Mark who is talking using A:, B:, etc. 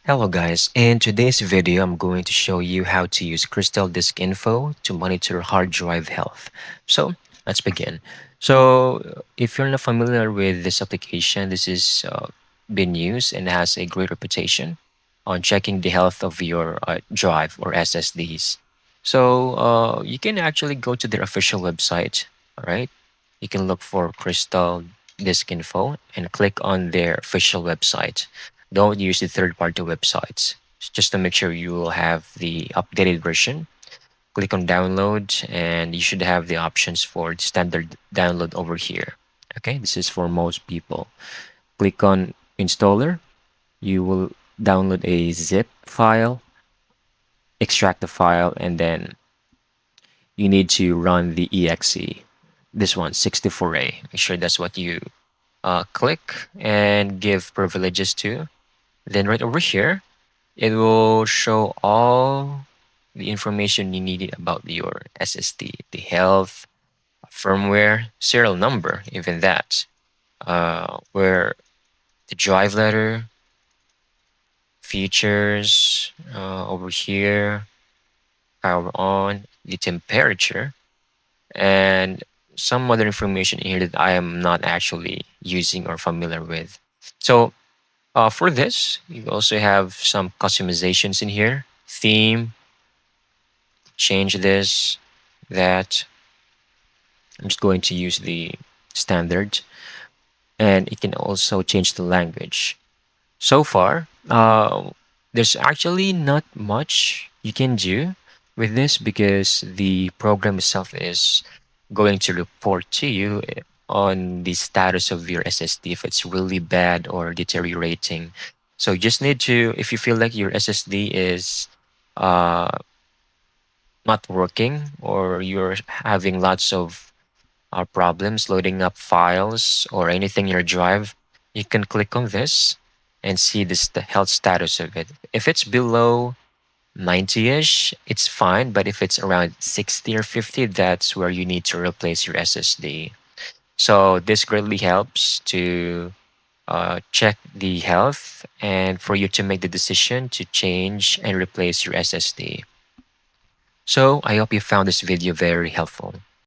A: Hello guys, in today's video I'm going to show you how to use CrystalDiskInfo to monitor hard drive health. So let's begin. If you're not familiar with this application, this is been used and has a great reputation on checking the health of your drive or SSDs. You can actually go to their official website, all right? You can look for CrystalDiskInfo and click on their official website. Don't use the third-party websites. Just to make sure you will have the updated version. Click on download and you should have the options for standard download over here. Okay, this is for most people. Click on installer. You will download a zip file, extract the file, and then you need to run the exe. This one, 64A. Make sure that's what you click and give privileges to. Then right over here, it will show all the information you needed about your SSD, the health, firmware, serial number, even that, where the drive letter, features over here, power on, the temperature, and some other information here that I am not actually using or familiar with. So for this, you also have some customizations in here, theme, change this, that. I'm just going to use the standard, and it can also change the language. So far, there's actually not much you can do with this because the program itself is going to report to you on the status of your SSD if it's really bad or deteriorating. So you just need to, if you feel like your SSD is uh, not working or you're having lots of problems loading up files or anything in your drive, you can click on this and see the health status of it. If it's below 90-ish, it's fine, but if it's around 60 or 50, that's where you need to replace your SSD. So this greatly helps to check the health and for you to make the decision to change and replace your SSD. So I hope you found this video very helpful.